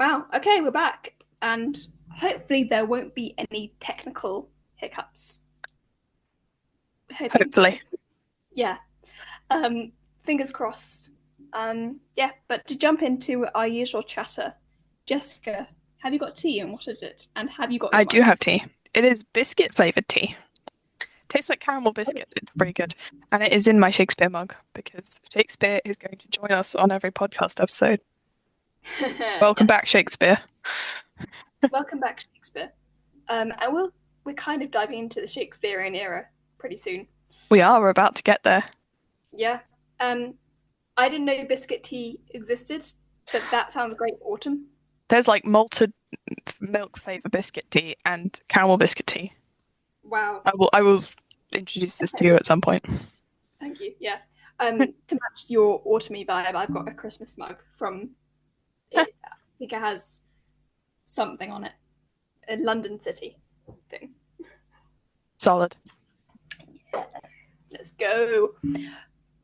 Wow. Okay, we're back, and hopefully there won't be any technical hiccups. Hoping so. Hopefully. Yeah. Um, Fingers crossed. Yeah. But to jump into our usual chatter, Jessica, have you got tea, and what is it? And have you got I your do mug? have tea. It is biscuit flavored tea. Tastes like caramel biscuits. It's very good. And it is in my Shakespeare mug because Shakespeare is going to join us on every podcast episode. Welcome back, Yes. Shakespeare. Welcome back, Shakespeare. And we're kind of diving into the Shakespearean era pretty soon. We're about to get there. Yeah. Um, I didn't know biscuit tea existed, but that sounds great. Autumn. There's like malted milk flavour biscuit tea and caramel biscuit tea. Wow. I will introduce this to you at some point. Thank you. Yeah. To match your autumny vibe, I've got a Christmas mug from. I think it has something on it, a London City thing. Solid. Let's go.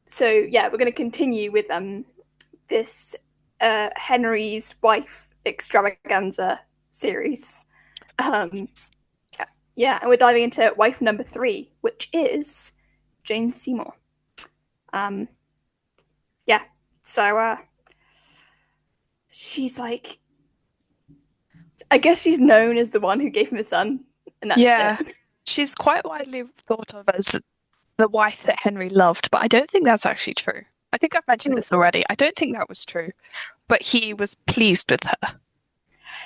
So yeah, we're going to continue with this Henry's wife extravaganza series. Yeah, and we're diving into wife number 3, which is Jane Seymour. Yeah, so she's like, I guess she's known as the one who gave him a son, and that's it. She's quite widely thought of as the wife that Henry loved, but I don't think that's actually true. I think I've mentioned this already. I don't think that was true, but he was pleased with her,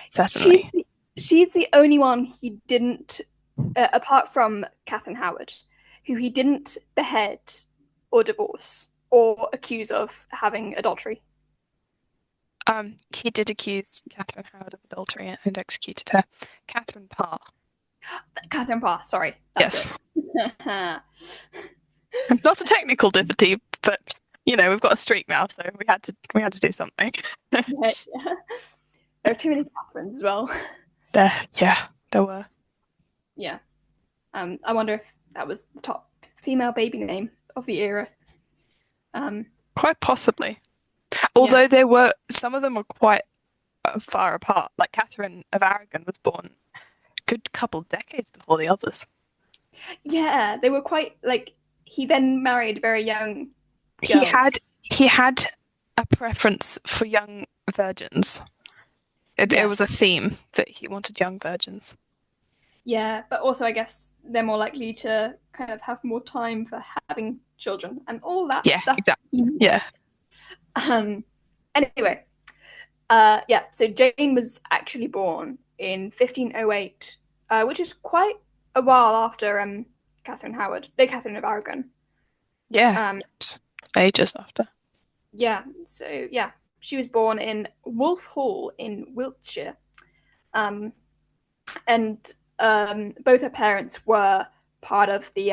certainly. She's the only one he didn't, apart from Catherine Howard, who he didn't behead or divorce or accuse of having adultery. He did accuse Catherine Howard of adultery and executed her. Catherine Parr. Catherine Parr, sorry. Yes. Not a technical difficulty, but we've got a streak now, so we had to do something. Yeah. There are too many Catherines as well. There were. Yeah. I wonder if that was the top female baby name of the era. Quite possibly. Although there were some of them were quite far apart. Like Catherine of Aragon was born a good couple decades before the others. Yeah, they were quite he then married very young girls. He had a preference for young virgins. It was a theme that he wanted young virgins. Yeah, but also I guess they're more likely to kind of have more time for having children and all that stuff. Exactly. Yeah. Anyway, so Jane was actually born in 1508, which is quite a while after Catherine of Aragon. Yeah, ages after. Yeah, so yeah, she was born in Wolf Hall in Wiltshire, and both her parents were part of the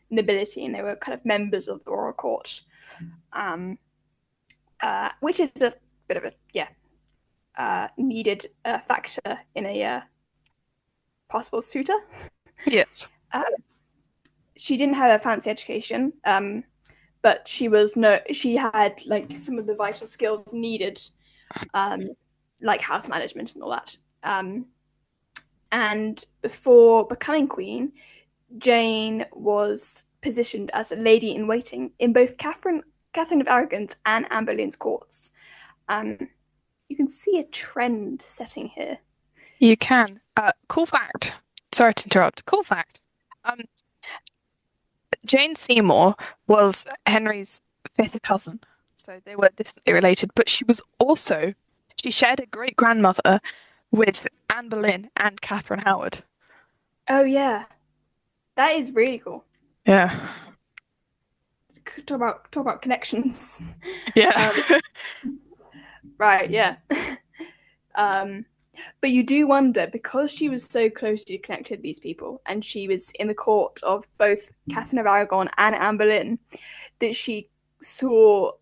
nobility, and they were kind of members of the royal court, which is a bit of a needed factor in a possible suitor. Yes. She didn't have a fancy education, but she had like some of the vital skills needed, like house management and all that. And before becoming queen, Jane was positioned as a lady in waiting in both Catherine of Aragon's and Anne Boleyn's courts. You can see a trend setting here. You can. Cool fact. Sorry to interrupt. Cool fact. Jane Seymour was Henry's 5th cousin, so they were distantly related, but she shared a great-grandmother with Anne Boleyn and Catherine Howard. Oh, yeah. That is really cool. Yeah. Talk about connections. Yeah. Right, yeah. But you do wonder, because she was so closely connected to these people, and she was in the court of both Catherine of Aragon and Anne Boleyn, that she saw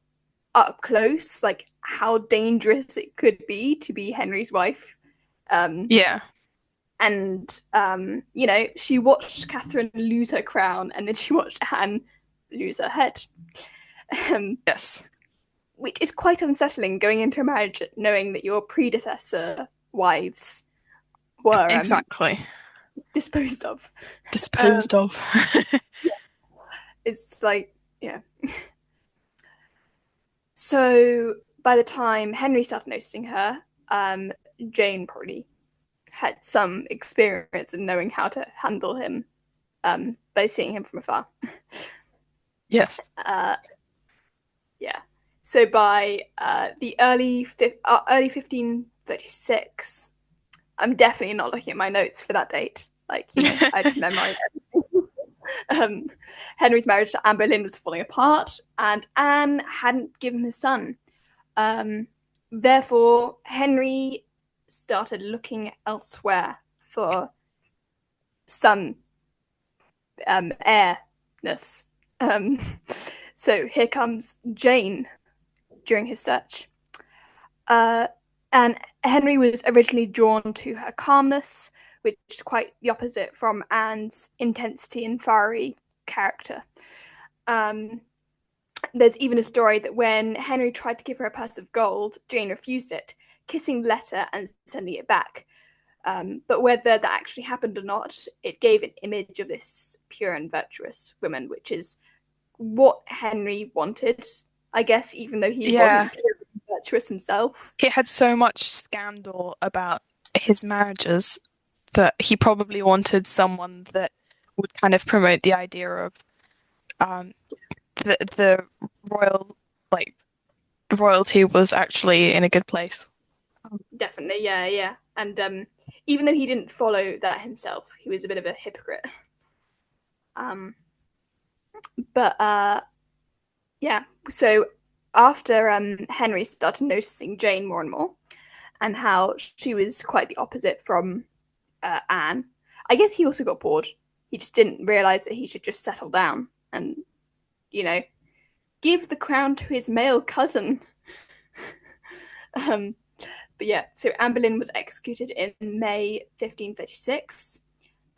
up close, like, how dangerous it could be to be Henry's wife. Yeah. And, she watched Catherine lose her crown, and then she watched Anne lose her head. Yes. which is quite unsettling going into a marriage knowing that your predecessor wives were Exactly. disposed of. Disposed of. It's like, yeah. So by the time Henry started noticing her, Jane probably had some experience in knowing how to handle him by seeing him from afar. Yes. Yeah. So by the early 1536, I'm definitely not looking at my notes for that date. Like, I just memorized everything. Henry's marriage to Anne Boleyn was falling apart, and Anne hadn't given him a son. Therefore, Henry started looking elsewhere for son heirness. So here comes Jane during his search. And Henry was originally drawn to her calmness, which is quite the opposite from Anne's intensity and fiery character. There's even a story that when Henry tried to give her a purse of gold, Jane refused it, kissing the letter and sending it back. But whether that actually happened or not, it gave an image of this pure and virtuous woman, which is what Henry wanted, I guess, even though he wasn't pure and virtuous himself. He had so much scandal about his marriages that he probably wanted someone that would kind of promote the idea of the royalty was actually in a good place. Definitely, yeah. And even though he didn't follow that himself, he was a bit of a hypocrite. Yeah. So after Henry started noticing Jane more and more, and how she was quite the opposite from Anne, I guess he also got bored. He just didn't realize that he should just settle down and, give the crown to his male cousin. But yeah, so Anne Boleyn was executed in May 1536.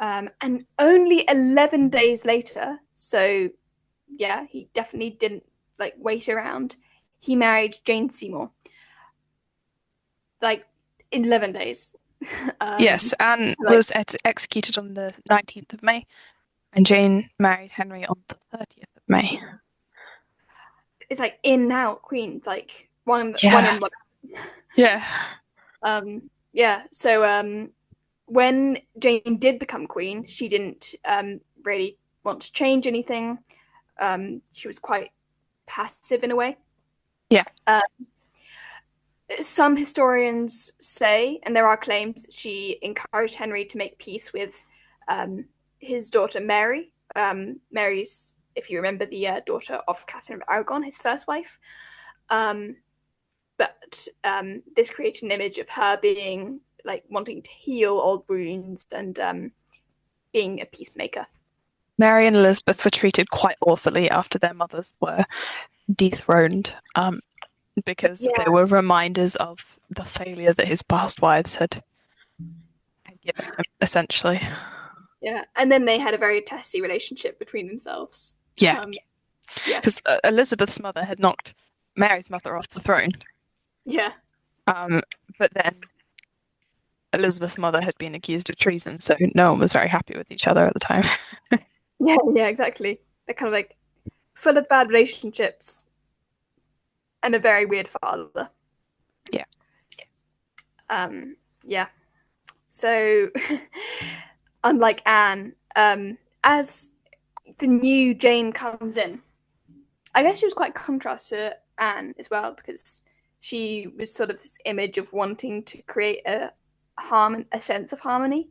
And only 11 days later, so yeah, he definitely didn't wait around. He married Jane Seymour. In 11 days. Yes, Anne was executed on the 19th of May, and Jane married Henry on the 30th of May. It's in and out queens, one in, one out. Yeah. Yeah. So when Jane did become queen, she didn't really want to change anything. She was quite passive in a way. Yeah. Some historians say, and there are claims, that she encouraged Henry to make peace with his daughter Mary. Mary's, if you remember, the daughter of Catherine of Aragon, his first wife. But this created an image of her being wanting to heal old wounds and being a peacemaker. Mary and Elizabeth were treated quite awfully after their mothers were dethroned, because they were reminders of the failure that his past wives had given him, essentially. Yeah, and then they had a very testy relationship between themselves. Yeah. Because Elizabeth's mother had knocked Mary's mother off the throne. Yeah. But then Elizabeth's mother had been accused of treason, so no one was very happy with each other at the time. Yeah, exactly. They're kind of full of bad relationships and a very weird father. Yeah. Yeah. So, unlike Anne, as the new Jane comes in, I guess she was quite contrast to Anne as well, because she was sort of this image of wanting to create a sense of harmony.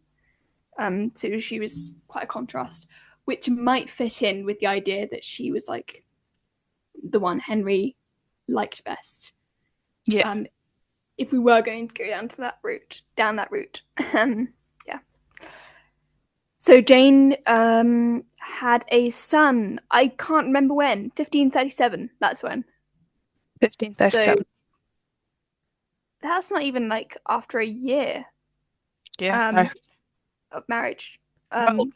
So she was quite a contrast, which might fit in with the idea that she was the one Henry liked best. Yeah. If we were going to go down that route. Yeah. So Jane had a son. I can't remember when. 1537. That's when. 1537. So that's not even after a year. Yeah. No. Of marriage.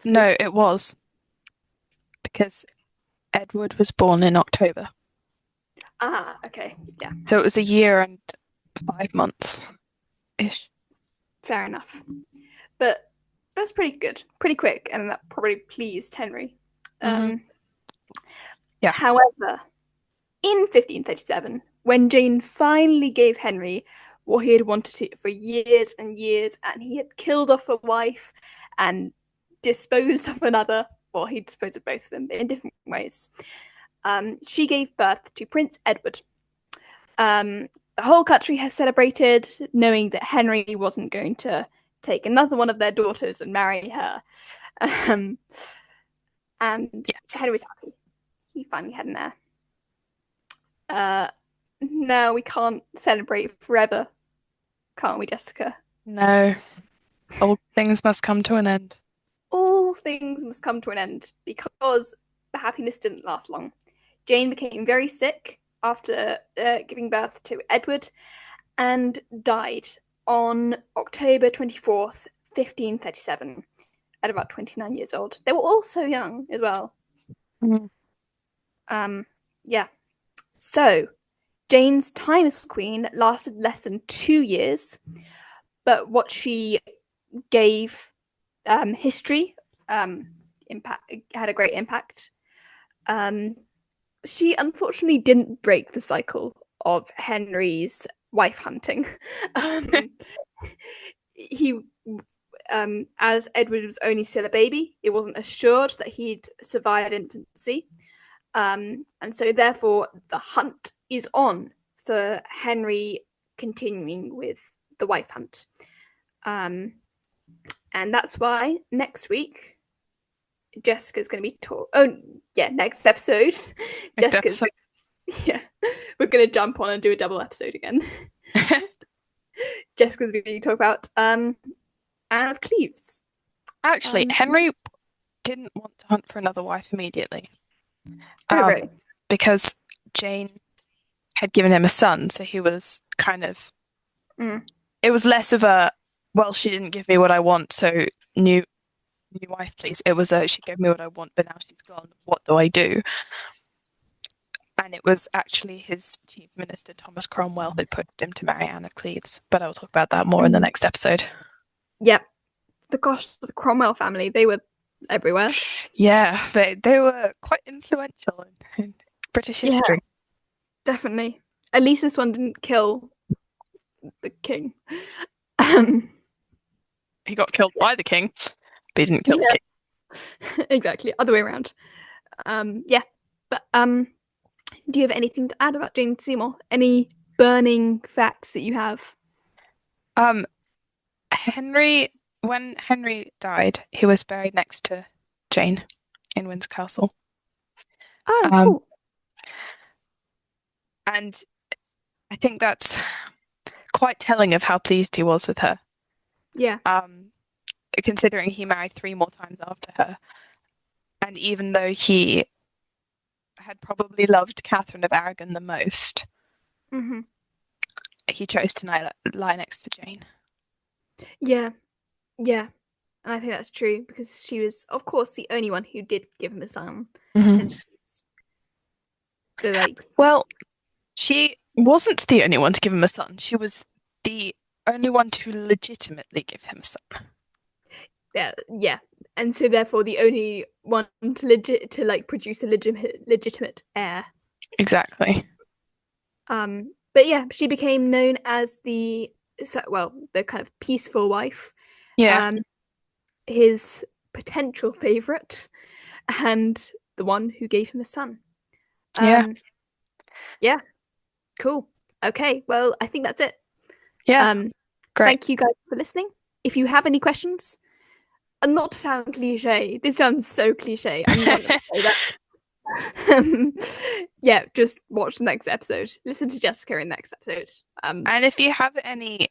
No, it was, because Edward was born in October. Ah, okay. Yeah, So it was a year and 5 months-ish. fair enough. But that's pretty good, pretty quick, and that probably pleased Henry. Mm-hmm. Yeah. However, in 1537, when Jane finally gave Henry what he had wanted for years and years, and he had killed off a wife and disposed of another, well, he disposed of both of them in different ways. She gave birth to Prince Edward. The whole country has celebrated, knowing that Henry wasn't going to take another one of their daughters and marry her. And Yes. Henry was happy. He finally had an heir. No, we can't celebrate forever, can't we, Jessica? No. All things must come to an end. All things must come to an end because the happiness didn't last long. Jane became very sick after giving birth to Edward and died on October 24th, 1537, at about 29 years old. They were all so young as well. Mm-hmm. Yeah. So, Jane's time as queen lasted less than 2 years, but what she gave history impact had a great impact. She unfortunately didn't break the cycle of Henry's wife hunting. He, as Edward was only still a baby, it wasn't assured that he'd survive infancy. And so therefore the hunt is on for Henry continuing with the wife hunt. And that's why next week Jessica's going to be next episode Jessica's we're going to jump on and do a double episode again. Jessica's going to talk about Anne of Cleves. Actually, Henry didn't want to hunt for another wife immediately. Really? Because Jane had given him a son, so he was kind of it was less of a, well, she didn't give me what I want, so new wife, please. It was a, she gave me what I want, but now she's gone. What do I do? And it was actually his chief minister, Thomas Cromwell, who pushed him to marry Anne of Cleves. But I will talk about that more in the next episode. Yep. The Cromwell family, they were everywhere. Yeah, they were quite influential in British history. Yeah, definitely. At least this one didn't kill the king. He got killed by the king, but he didn't kill the king. Exactly, other way around. But do you have anything to add about Jane Seymour? Any burning facts that you have? When Henry died, he was buried next to Jane in Windsor Castle. Oh, cool. And I think that's quite telling of how pleased he was with her. Yeah. Considering he married 3 more times after her. And even though he had probably loved Catherine of Aragon the most, he chose to lie next to Jane. Yeah. And I think that's true because she was, of course, the only one who did give him a son. And well, she wasn't the only one to give him a son. She was the only one to legitimately give him a son. Yeah. And so therefore the only one to produce a legitimate heir. Exactly. But yeah, she became known as the kind of peaceful wife. Yeah. His potential favorite and the one who gave him a son. Yeah. Cool. Okay, well, I think that's it. Yeah. Great. Thank you guys for listening. If you have any questions, and not to sound cliche, this sounds so cliche. I'm not going to say that. Just watch the next episode. Listen to Jessica in the next episode. And if you have any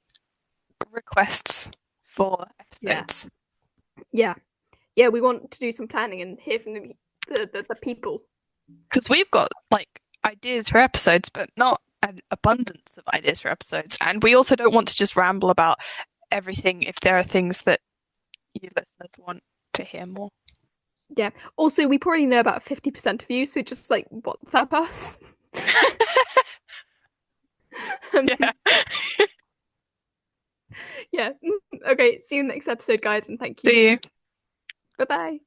requests for episodes, yeah, we want to do some planning and hear from the people. Because we've got ideas for episodes, but not an abundance of ideas for episodes. And we also don't want to just ramble about everything if there are things that you listeners want to hear more. Yeah. Also, we probably know about 50% of you, so just WhatsApp us. Yeah. Yeah. Okay, see you in the next episode, guys, and thank you. See you. Bye bye.